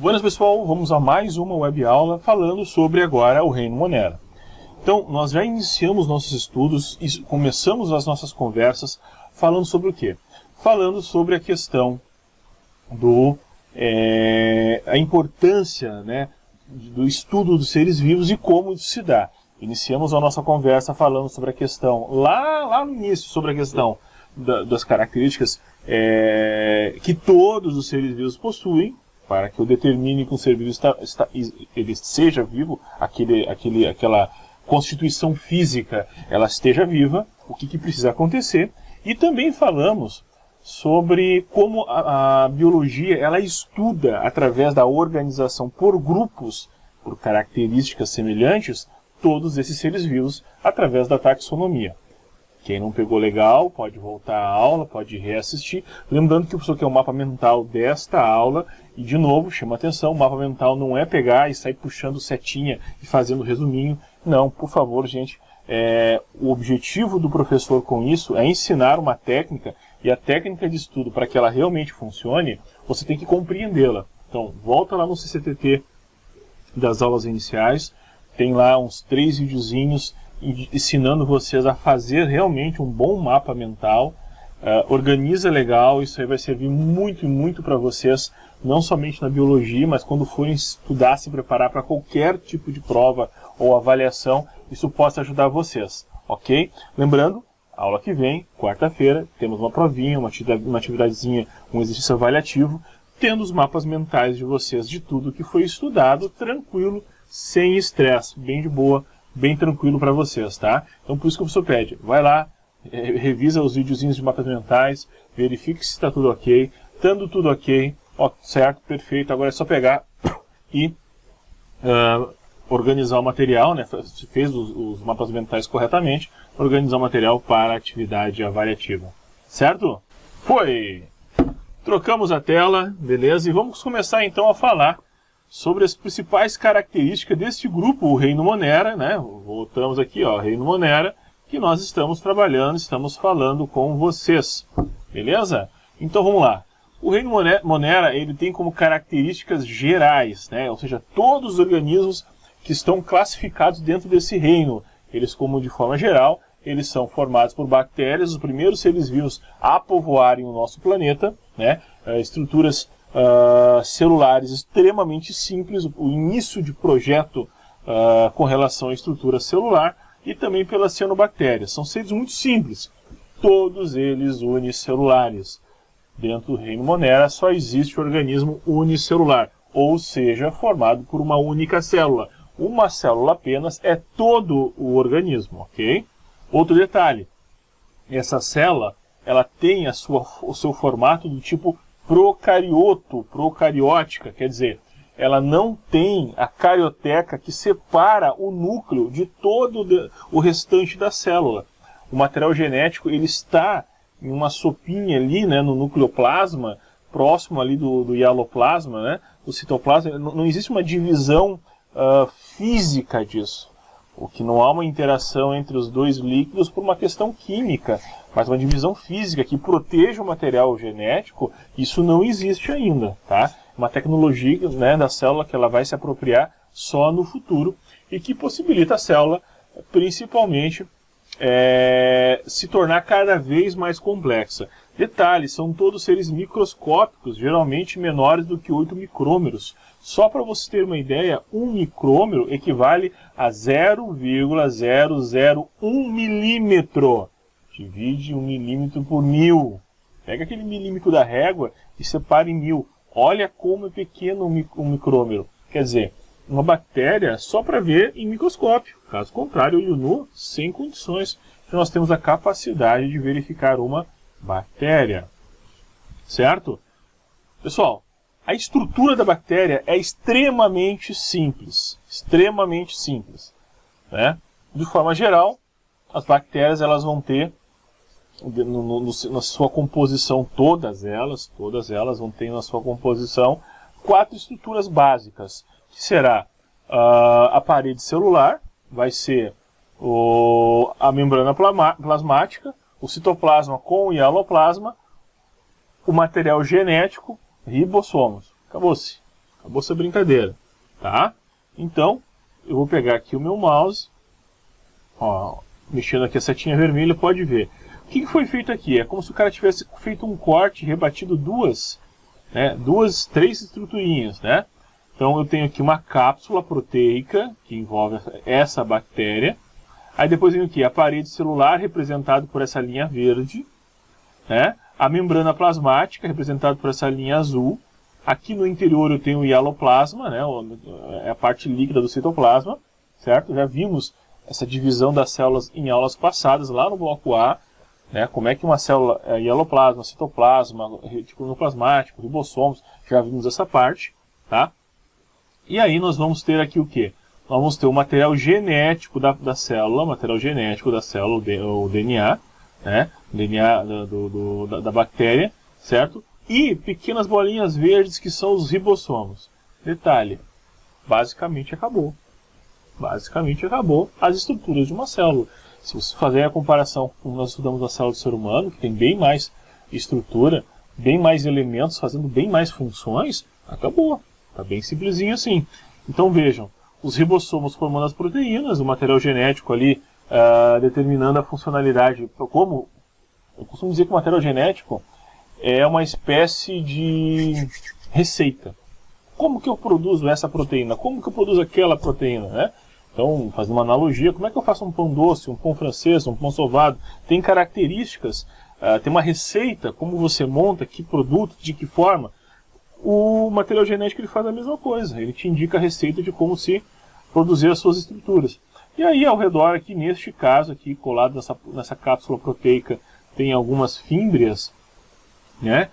Buenas pessoal, vamos a mais uma web aula falando sobre agora o reino Monera. Então, nós já iniciamos nossos estudos e começamos as nossas conversas falando sobre o quê? Falando sobre a questão a importância, né, do estudo dos seres vivos e como isso se dá. Iniciamos a nossa conversa falando sobre a questão, lá no início, sobre a questão das características que todos os seres vivos possuem, para que eu determine que um ser vivo ele seja vivo, aquela constituição física ela esteja viva, o que precisa acontecer. E também falamos sobre como a biologia ela estuda, através da organização por grupos, por características semelhantes, todos esses seres vivos, através da taxonomia. Quem não pegou legal, pode voltar à aula, pode reassistir. Lembrando que o professor quer um mapa mental desta aula. E, de novo, chama atenção, o mapa mental não é pegar e sair puxando setinha e fazendo resuminho. Não, por favor, gente. O objetivo do professor com isso é ensinar uma técnica. E a técnica de estudo, para que ela realmente funcione, você tem que compreendê-la. Então, volta lá no CCTT das aulas iniciais. Tem lá uns 3 videozinhos ensinando vocês a fazer realmente um bom mapa mental. Organiza legal, isso aí vai servir muito e muito para vocês, não somente na biologia, mas quando forem estudar, se preparar para qualquer tipo de prova ou avaliação, isso possa ajudar vocês, ok? Lembrando, aula que vem, quarta-feira, temos uma provinha, uma atividadezinha, um exercício avaliativo, tendo os mapas mentais de vocês, de tudo que foi estudado, tranquilo, sem estresse, bem de boa, bem tranquilo para vocês, tá? Então por isso que o professor pede, vai lá, revisa os videozinhos de mapas mentais, verifique se está tudo ok, estando tudo ok, certo, perfeito, agora é só pegar e organizar o material, né? Se fez os mapas mentais corretamente, organizar o material para a atividade avaliativa, certo? Foi! Trocamos a tela, beleza? E vamos começar então a falar sobre as principais características deste grupo, o Reino Monera, né? Voltamos aqui, ó, Reino Monera, que nós estamos trabalhando, estamos falando com vocês, beleza? Então vamos lá. O Reino Monera, ele tem como características gerais, né? Ou seja, todos os organismos que estão classificados dentro desse reino, eles, como de forma geral, eles são formados por bactérias, os primeiros seres vivos a povoarem o nosso planeta, né? Estruturas celulares extremamente simples, o início de projeto com relação à estrutura celular, e também pelas cianobactérias. São seres muito simples, todos eles unicelulares. Dentro do reino Monera só existe o organismo unicelular, ou seja, formado por uma única célula. Uma célula apenas é todo o organismo, ok? Outro detalhe, essa célula ela tem o seu formato do tipo procariótica, quer dizer, ela não tem a carioteca que separa o núcleo de todo o restante da célula. O material genético ele está em uma sopinha ali, né, no nucleoplasma, próximo ali do hialoplasma, né, do citoplasma. Não existe uma divisão física disso. O que não há uma interação entre os dois líquidos por uma questão química, mas uma divisão física que proteja o material genético, isso não existe ainda, tá? Uma tecnologia, né, da célula que ela vai se apropriar só no futuro e que possibilita a célula, principalmente, se tornar cada vez mais complexa. Detalhe, são todos seres microscópicos, geralmente menores do que 8 micrômeros. Só para você ter uma ideia, 1 micrômetro equivale a 0,001 milímetro. Divide 1 milímetro por 1000. Pega aquele milímetro da régua e separa em 1000. Olha como é pequeno um micrômetro. Quer dizer, uma bactéria só para ver em microscópio. Caso contrário, olho nu, sem condições. Então nós temos a capacidade de verificar uma bactéria. Certo? Pessoal, a estrutura da bactéria é extremamente simples. Extremamente simples. Né? De forma geral, as bactérias elas vão ter, na sua composição, todas elas vão ter na sua composição 4 estruturas básicas, que será a parede celular, vai ser a membrana plasmática, o citoplasma com o hialoplasma, o material genético, ribossomos. Acabou-se. Acabou essa brincadeira, tá? Então, eu vou pegar aqui o meu mouse, ó, mexendo aqui a setinha vermelha, pode ver. O que foi feito aqui? É como se o cara tivesse feito um corte, rebatido três estruturinhas, né? Então eu tenho aqui uma cápsula proteica, que envolve essa bactéria. Aí depois vem aqui a parede celular, representado por essa linha verde, né? A membrana plasmática, representada por essa linha azul. Aqui no interior eu tenho o hialoplasma, né? É a parte líquida do citoplasma, certo? Já vimos essa divisão das células em aulas passadas, lá no bloco A, né? Como é que uma célula é hialoplasma, citoplasma, retículo plasmático, ribossomos, já vimos essa parte, tá? E aí nós vamos ter aqui o quê? Nós vamos ter o material genético da célula, o DNA, né? O DNA da bactéria, certo? E pequenas bolinhas verdes que são os ribossomos. Detalhe, basicamente acabou. Basicamente acabou as estruturas de uma célula. Se você fazer a comparação com nós estudamos na célula do ser humano, que tem bem mais estrutura, bem mais elementos, fazendo bem mais funções, acabou. Está bem simplesinho assim. Então vejam, os ribossomos formando as proteínas, o material genético ali determinando a funcionalidade. Como eu costumo dizer que o material genético é uma espécie de receita. Como que eu produzo essa proteína? Como que eu produzo aquela proteína, né? Então, fazendo uma analogia, como é que eu faço um pão doce, um pão francês, um pão sovado? Tem características, tem uma receita, como você monta, que produto, de que forma. O material genético ele faz a mesma coisa, ele te indica a receita de como se produzir as suas estruturas. E aí ao redor aqui, neste caso aqui, colado nessa cápsula proteica, tem algumas fímbrias, né,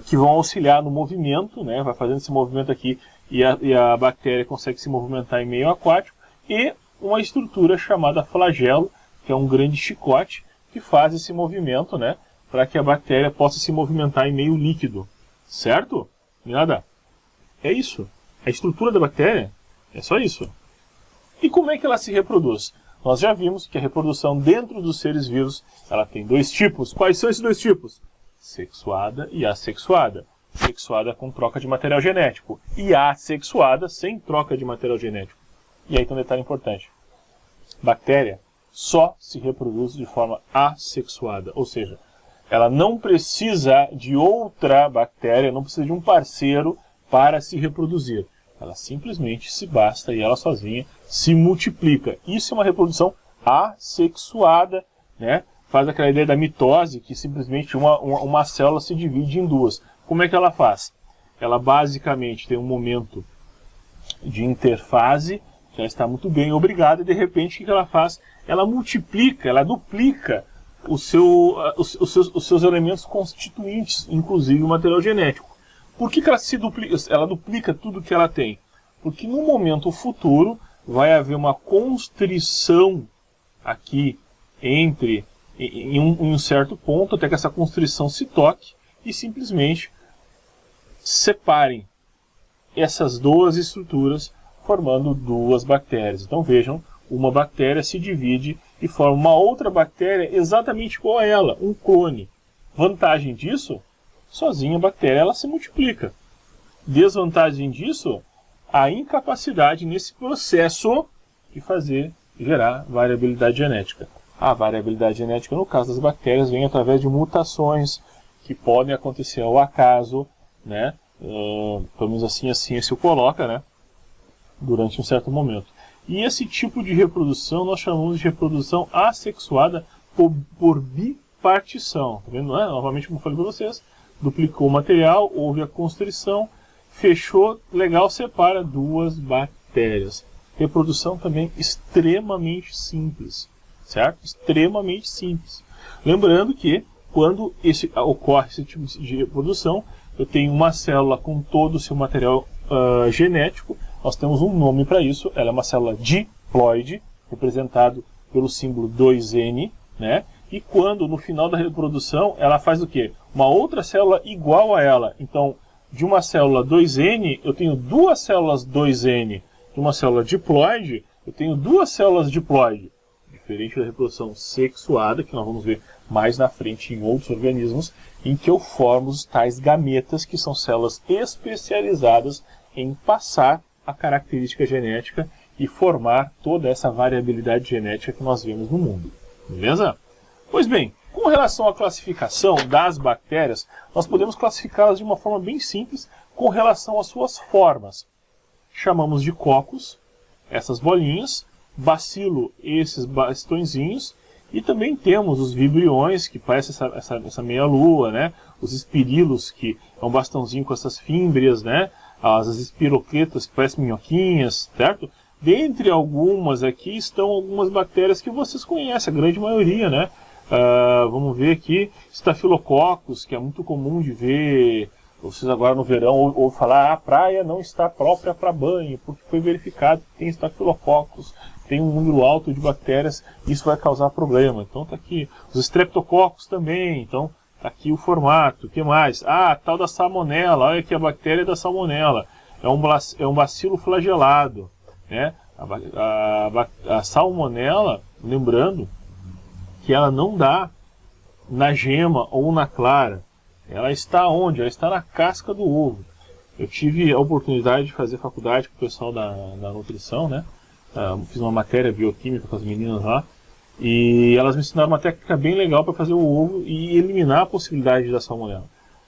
que vão auxiliar no movimento, né, vai fazendo esse movimento aqui e a bactéria consegue se movimentar em meio aquático, e uma estrutura chamada flagelo, que é um grande chicote, que faz esse movimento, né, para que a bactéria possa se movimentar em meio líquido. Certo? Nada. É isso. A estrutura da bactéria é só isso. E como é que ela se reproduz? Nós já vimos que a reprodução dentro dos seres vivos, ela tem dois tipos. Quais são esses dois tipos? Sexuada e assexuada. Sexuada com troca de material genético. E assexuada sem troca de material genético. E aí tem um detalhe importante. Bactéria só se reproduz de forma assexuada. Ou seja, ela não precisa de outra bactéria, não precisa de um parceiro para se reproduzir. Ela simplesmente se basta e ela sozinha se multiplica. Isso é uma reprodução assexuada, né? Faz aquela ideia da mitose, que simplesmente uma célula se divide em duas. Como é que ela faz? Ela basicamente tem um momento de interfase, que ela está muito bem, obrigada, e de repente o que ela faz? Ela multiplica, ela duplica os seus elementos constituintes, inclusive o material genético. Por que ela duplica tudo que ela tem? Porque no momento futuro vai haver uma constrição aqui em um certo ponto, até que essa constrição se toque e simplesmente separem essas duas estruturas, formando duas bactérias. Então vejam, uma bactéria se divide e forma uma outra bactéria exatamente igual a ela, um clone. Vantagem disso? Sozinha a bactéria ela se multiplica. Desvantagem disso? A incapacidade nesse processo de gerar variabilidade genética. A variabilidade genética, no caso das bactérias, vem através de mutações que podem acontecer ao acaso, né? Pelo menos assim se coloca, né? Durante um certo momento. E esse tipo de reprodução nós chamamos de reprodução assexuada por bipartição. Tá vendo? Novamente, como eu falei para vocês, duplicou o material, houve a constrição, fechou, legal, separa duas bactérias. Reprodução também extremamente simples, certo? Extremamente simples. Lembrando que quando ocorre esse tipo de reprodução, eu tenho uma célula com todo o seu material genético. Nós temos um nome para isso, ela é uma célula diploide, representado pelo símbolo 2N, né? E quando, no final da reprodução, ela faz o quê? Uma outra célula igual a ela. Então, de uma célula 2N, eu tenho duas células 2N. De uma célula diploide, eu tenho duas células diploide. diferente da reprodução sexuada, que nós vamos ver mais na frente em outros organismos, em que eu formo os tais gametas, que são células especializadas em passar a característica genética e formar toda essa variabilidade genética que nós vemos no mundo. Beleza? Pois bem, com relação à classificação das bactérias, nós podemos classificá-las de uma forma bem simples com relação às suas formas. Chamamos de cocos, essas bolinhas, bacilo, esses bastõezinhos, e também temos os vibriões, que parecem essa meia-lua, né? Os espirilos, que é um bastãozinho com essas fímbrias, né? As espiroquetas, que parecem minhoquinhas, certo? Dentre algumas aqui estão algumas bactérias que vocês conhecem, a grande maioria, né? Vamos ver aqui, Staphylococcus, que é muito comum de ver, vocês agora no verão, ou falar, a praia não está própria para banho, porque foi verificado que tem Staphylococcus, tem um número alto de bactérias, isso vai causar problema. Então tá aqui, os Streptococcus também, então tá aqui o formato, o que mais? A tal da Salmonella, olha aqui a bactéria da Salmonella, é um bacilo flagelado, né? A Salmonella, lembrando, que ela não dá na gema ou na clara. Ela está onde? Ela está na casca do ovo. Eu tive a oportunidade de fazer faculdade com o pessoal da nutrição, né? Fiz uma matéria bioquímica com as meninas lá. E elas me ensinaram uma técnica bem legal para fazer o ovo e eliminar a possibilidade da salmonela.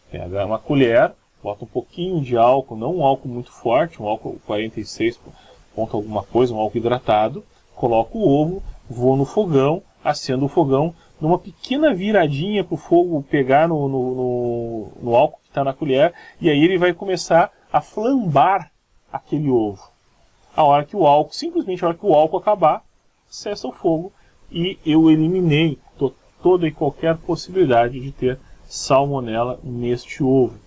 Pega uma colher, bota um pouquinho de álcool, não um álcool muito forte, um álcool 46 ponto alguma coisa, um álcool hidratado. Coloca o ovo, vou no fogão, acendo o fogão, numa pequena viradinha para o fogo pegar no álcool que está na colher, e aí ele vai começar a flambar aquele ovo. Simplesmente a hora que o álcool acabar, cessa o fogo e eu eliminei toda e qualquer possibilidade de ter salmonela neste ovo.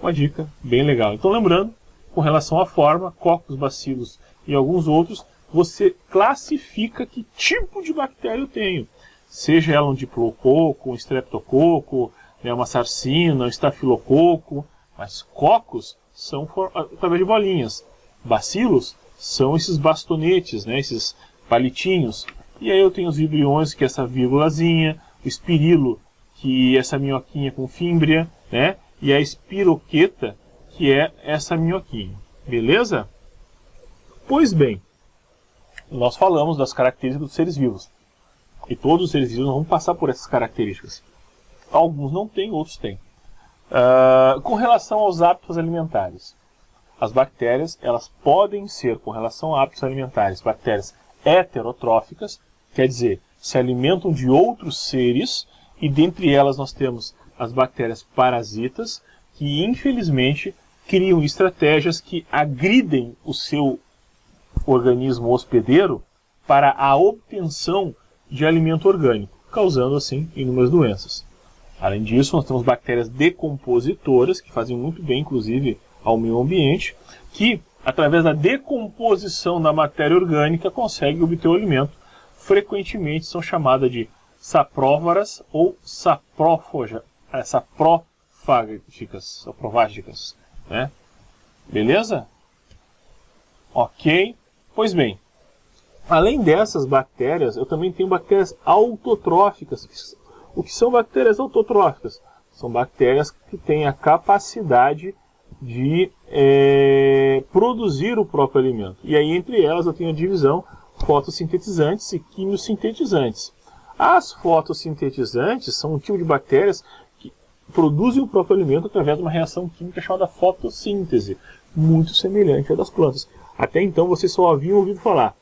Uma dica bem legal. Então lembrando, com relação à forma, cocos, bacilos e alguns outros, você classifica que tipo de bactéria eu tenho. Seja ela um diplococo, um streptococo, né, uma sarcina, um estafilococo. Mas cocos são através de bolinhas. Bacilos são esses bastonetes, né, esses palitinhos. E aí eu tenho os vibriões, que é essa vírgulazinha. O espirilo, que é essa minhoquinha com fímbria, né? E a espiroqueta, que é essa minhoquinha. Beleza? Pois bem, nós falamos das características dos seres vivos. E todos os seres vivos vão passar por essas características. Alguns não têm, outros têm. Com relação aos hábitos alimentares, as bactérias elas podem ser, com relação a hábitos alimentares, bactérias heterotróficas, quer dizer, se alimentam de outros seres, e dentre elas nós temos as bactérias parasitas, que infelizmente criam estratégias que agridem o seu organismo hospedeiro para a obtenção de alimento orgânico, causando assim inúmeras doenças. Além disso, nós temos bactérias decompositoras, que fazem muito bem, inclusive, ao meio ambiente, que, através da decomposição da matéria orgânica, conseguem obter o alimento. Frequentemente são chamadas de sapróvaras ou saprófagicas, né? Beleza? Ok. Pois bem, além dessas bactérias, eu também tenho bactérias autotróficas. O que são bactérias autotróficas? São bactérias que têm a capacidade de produzir o próprio alimento. E aí, entre elas, eu tenho a divisão fotossintetizantes e quimiosintetizantes. As fotossintetizantes são um tipo de bactérias que produzem o próprio alimento através de uma reação química chamada fotossíntese, muito semelhante à das plantas. Até então, vocês só haviam ouvido falar.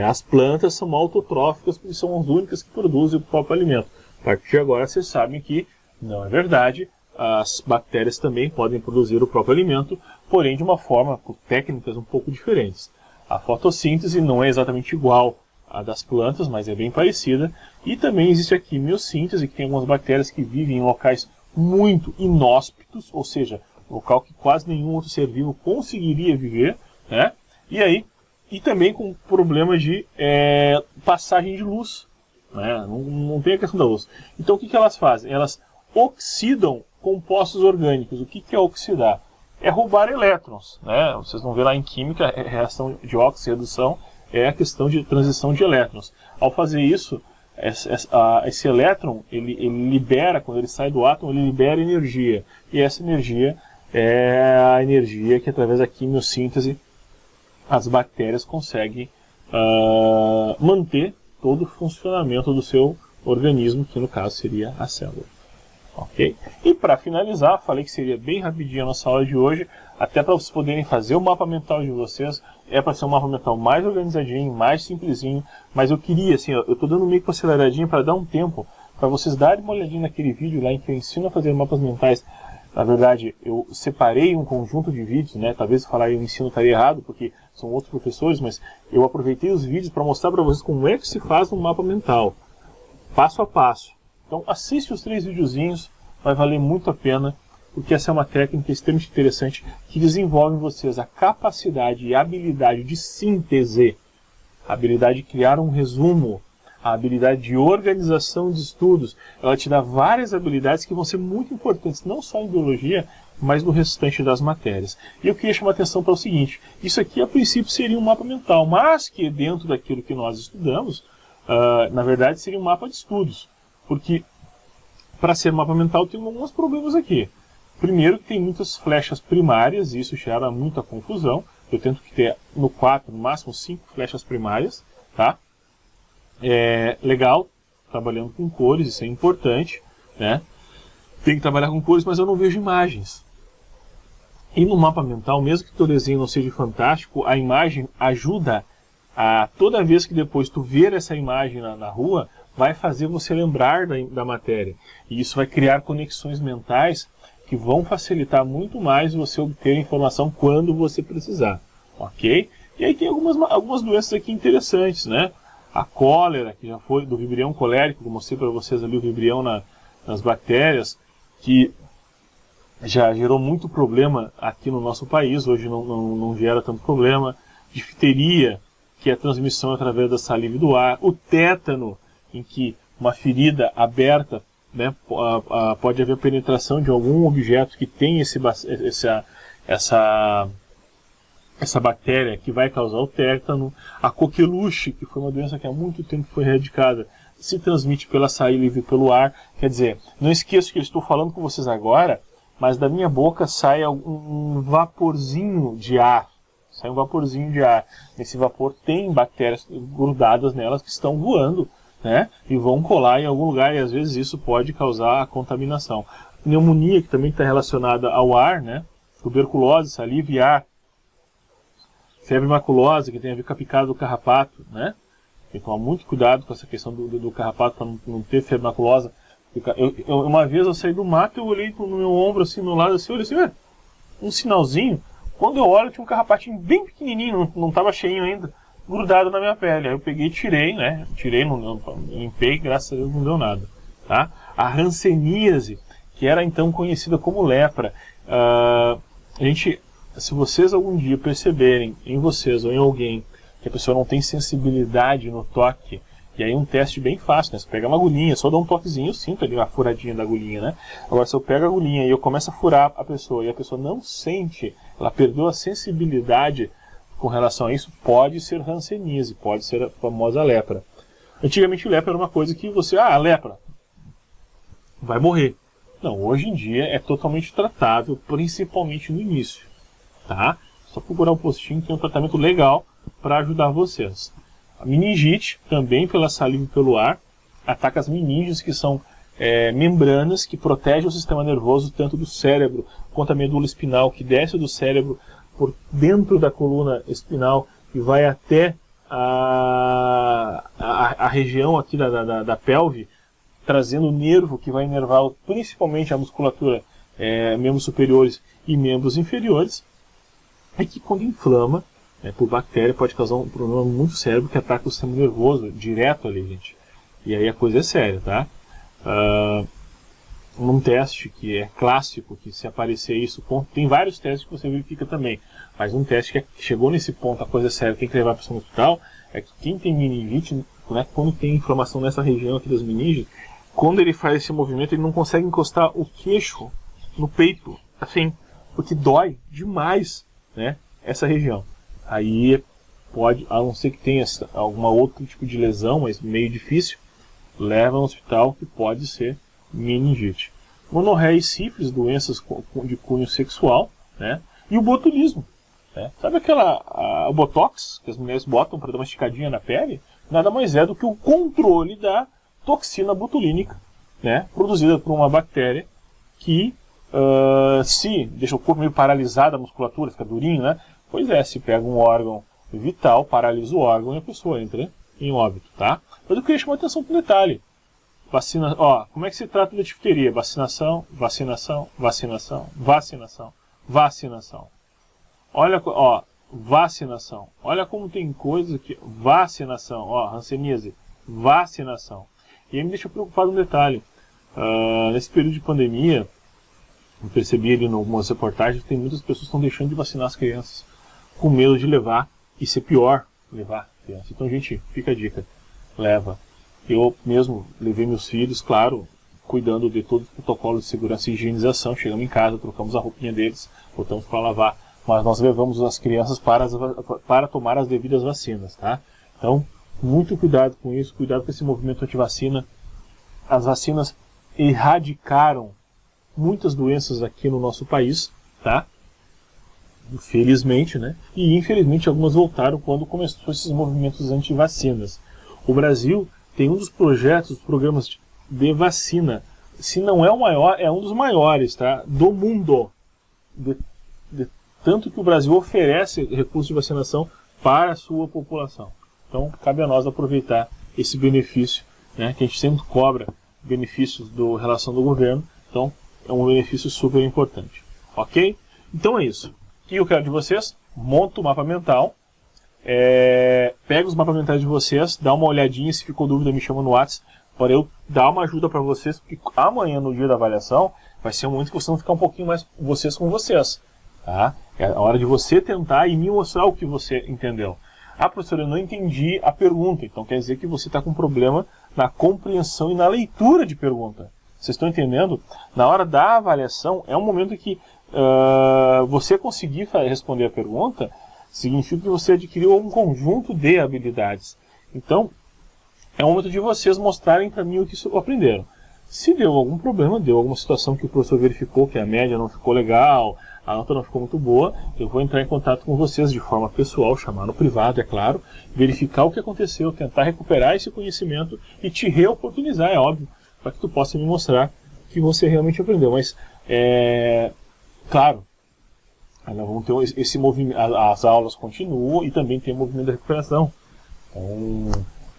As plantas são autotróficas porque são as únicas que produzem o próprio alimento. A partir de agora, vocês sabem que não é verdade. As bactérias também podem produzir o próprio alimento, porém de uma forma, com técnicas um pouco diferentes. A fotossíntese não é exatamente igual à das plantas, mas é bem parecida. E também existe a quimiossíntese, que tem algumas bactérias que vivem em locais muito inóspitos, ou seja, local que quase nenhum outro ser vivo conseguiria viver, né? E também com problema de passagem de luz, né? Não tem a questão da luz. Então o que elas fazem? Elas oxidam compostos orgânicos. O que é oxidar? É roubar elétrons, né? Vocês vão ver lá em química, reação de óxido e redução é a questão de transição de elétrons. Ao fazer isso, esse elétron, ele libera, quando ele sai do átomo, ele libera energia. E essa energia é a energia que, através da quimiossíntese, as bactérias conseguem manter todo o funcionamento do seu organismo, que no caso seria a célula. Ok? E para finalizar, falei que seria bem rapidinho a nossa aula de hoje, até para vocês poderem fazer o mapa mental de vocês. É para ser um mapa mental mais organizadinho, mais simplesinho, mas eu queria, assim, eu estou dando meio que uma aceleradinha para dar um tempo para vocês darem uma olhadinha naquele vídeo lá em que eu ensino a fazer mapas mentais. Na verdade, eu separei um conjunto de vídeos, né? Talvez falar eu ensino estaria errado, porque são outros professores, mas eu aproveitei os vídeos para mostrar para vocês como é que se faz um mapa mental, passo a passo. Então assiste os 3 videozinhos, vai valer muito a pena, porque essa é uma técnica extremamente interessante que desenvolve em vocês a capacidade e a habilidade de síntese, a habilidade de criar um resumo, a habilidade de organização de estudos. Ela te dá várias habilidades que vão ser muito importantes, não só em biologia, mas no restante das matérias. E eu queria chamar a atenção para o seguinte: isso aqui a princípio seria um mapa mental, mas que dentro daquilo que nós estudamos, na verdade seria um mapa de estudos. Porque para ser um mapa mental tem alguns problemas aqui. Primeiro, que tem muitas flechas primárias, e isso gera muita confusão. Eu tento que ter no 4, no máximo 5 flechas primárias, tá? É legal, trabalhando com cores, isso é importante, né? Tem que trabalhar com cores, mas eu não vejo imagens. E no mapa mental, mesmo que o teu desenho não seja fantástico, a imagem ajuda a, toda vez que depois tu ver essa imagem na rua, vai fazer você lembrar da matéria. E isso vai criar conexões mentais que vão facilitar muito mais você obter a informação quando você precisar, ok? E aí tem algumas doenças aqui interessantes, né? A cólera, que já foi do vibrião colérico, que eu mostrei para vocês ali o vibrião nas bactérias, que já gerou muito problema aqui no nosso país, hoje não gera tanto problema. Difteria, que é a transmissão através da saliva e do ar. O tétano, em que uma ferida aberta, né, pode haver penetração de algum objeto que tem essa bactéria que vai causar o tétano. A coqueluche, que foi uma doença que há muito tempo foi erradicada, se transmite pela saliva e pelo ar. Quer dizer, não esqueça que eu estou falando com vocês agora, mas da minha boca sai um vaporzinho de ar. Sai um vaporzinho de ar. Nesse vapor tem bactérias grudadas nelas que estão voando, né, e vão colar em algum lugar, e às vezes isso pode causar a contaminação. Pneumonia, que também está relacionada ao ar, né, tuberculose, saliva e ar. Febre maculosa, que tem a ver com a picada do carrapato, né? Tem que tomar muito cuidado com essa questão do carrapato para não ter febre maculosa. Uma vez eu saí do mato, eu olhei no meu ombro, assim, no lado, assim, eu olhei assim, um sinalzinho. Quando eu olho, tinha um carrapatinho bem pequenininho, não estava cheinho ainda, grudado na minha pele. Aí eu peguei e tirei, né? Limpei, graças a Deus não deu nada. Tá? A hanseníase, que era então conhecida como lepra. Se vocês algum dia perceberem em vocês ou em alguém que a pessoa não tem sensibilidade no toque, e aí um teste bem fácil, né? Você pega uma agulhinha, só dá um toquezinho, eu sinto ali uma furadinha da agulhinha, né? Agora, se eu pego a agulhinha e eu começo a furar a pessoa e a pessoa não sente, ela perdeu a sensibilidade com relação a isso, pode ser hanseníase, pode ser a famosa lepra. Antigamente lepra era uma coisa que você, lepra, vai morrer. Não, hoje em dia é totalmente tratável, principalmente no início, tá? Só procurar um postinho que tem um tratamento legal para ajudar vocês. A meningite, também pela saliva e pelo ar, ataca as meninges, que são membranas que protegem o sistema nervoso tanto do cérebro quanto a medula espinal, que desce do cérebro por dentro da coluna espinal e vai até a região aqui da pelve, trazendo o nervo que vai inervar principalmente a musculatura, membros superiores e membros inferiores, e que quando inflama, por bactéria, pode causar um problema muito sério que ataca o sistema nervoso direto ali, gente. E aí a coisa é séria, tá? Um teste que é clássico, que se aparecer isso, tem vários testes que você verifica também, mas um teste que chegou nesse ponto, a coisa é séria, tem que levar a pessoa no hospital, é que quem tem meningite, né, quando tem inflamação nessa região aqui das meninges, quando ele faz esse movimento, ele não consegue encostar o queixo no peito, assim, porque dói demais, né, essa região. Aí pode, a não ser que tenha alguma outro tipo de lesão, mas meio difícil, leva ao hospital, que pode ser meningite. Gonorreia e sífilis, doenças de cunho sexual, né? E o botulismo, né? Sabe o botox que as mulheres botam para dar uma esticadinha na pele? Nada mais é do que o controle da toxina botulínica, né? Produzida por uma bactéria que se deixa o corpo meio paralisado, a musculatura fica durinho, né? Pois é, se pega um órgão vital, paralisa o órgão e a pessoa entra em óbito, tá? Mas eu queria chamar a atenção para um detalhe. Vacina, como é que se trata da difteria? Vacinação, vacinação, vacinação, vacinação, vacinação. Olha, vacinação. Olha como tem coisas aqui. Vacinação, hanseníase, vacinação. E aí me deixa preocupado um detalhe. Nesse período de pandemia, eu percebi ali em algumas reportagens que tem muitas pessoas que estão deixando de vacinar as crianças, com medo de levar, e ser pior, levar criança. Então, gente, fica a dica. Leva. Eu mesmo levei meus filhos, claro, cuidando de todo o protocolo de segurança e higienização. Chegamos em casa, trocamos a roupinha deles, botamos para lavar. Mas nós levamos as crianças para tomar as devidas vacinas, tá? Então, muito cuidado com isso, cuidado com esse movimento anti-vacina. As vacinas erradicaram muitas doenças aqui no nosso país, tá? Felizmente, né? E infelizmente algumas voltaram quando começou esses movimentos anti-vacinas. O Brasil tem um dos projetos, dos programas de vacina, se não é o maior, é um dos maiores, tá? Do mundo. Tanto que o Brasil oferece recursos de vacinação para a sua população. Então, cabe a nós aproveitar esse benefício, né? Que a gente sempre cobra benefícios da relação do governo. Então, é um benefício super importante. Ok? Então é isso. O que eu quero de vocês? Monta o mapa mental. Pega os mapas mentais de vocês, dá uma olhadinha, se ficou dúvida me chama no WhatsApp, para eu dar uma ajuda para vocês, porque amanhã no dia da avaliação vai ser um momento que vocês vão ficar um pouquinho mais vocês com vocês, tá? É a hora de você tentar e me mostrar o que você entendeu. Professor, eu não entendi a pergunta, então quer dizer que você está com problema na compreensão e na leitura de pergunta. Vocês estão entendendo? Na hora da avaliação é um momento que você conseguir responder a pergunta significa que você adquiriu um conjunto de habilidades. Então, é o momento de vocês mostrarem para mim o que aprenderam. Se deu algum problema, deu alguma situação que o professor verificou que a média não ficou legal, a nota não ficou muito boa, eu vou entrar em contato com vocês de forma pessoal, chamar no privado, é claro, verificar o que aconteceu, tentar recuperar esse conhecimento e te reoportunizar, é óbvio, para que tu possa me mostrar que você realmente aprendeu. Mas, claro, nós vamos ter esse movimento, as aulas continuam e também tem o movimento da recuperação. Então,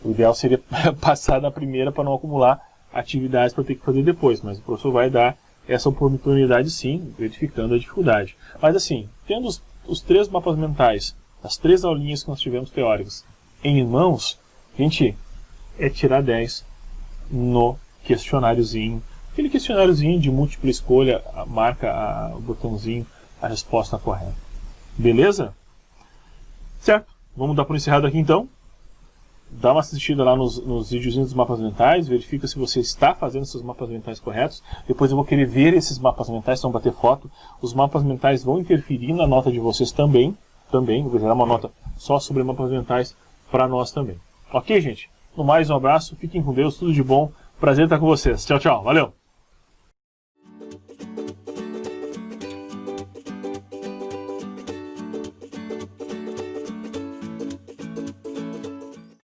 o ideal seria passar na primeira para não acumular atividades para ter que fazer depois, mas o professor vai dar essa oportunidade sim, verificando a dificuldade. Mas assim, tendo os 3 mapas mentais, as 3 aulinhas que nós tivemos teóricas em mãos, gente, é tirar 10 no questionáriozinho. Aquele questionáriozinho de múltipla escolha, marca o botãozinho, a resposta correta. Beleza? Certo? Vamos dar por encerrado aqui então. Dá uma assistida lá nos videozinhos dos mapas mentais, verifica se você está fazendo seus mapas mentais corretos. Depois eu vou querer ver esses mapas mentais, então bater foto. Os mapas mentais vão interferir na nota de vocês também. Vou gerar uma nota só sobre mapas mentais para nós também. Ok, gente? No mais, um abraço, fiquem com Deus, tudo de bom. Prazer estar com vocês. Tchau, tchau. Valeu!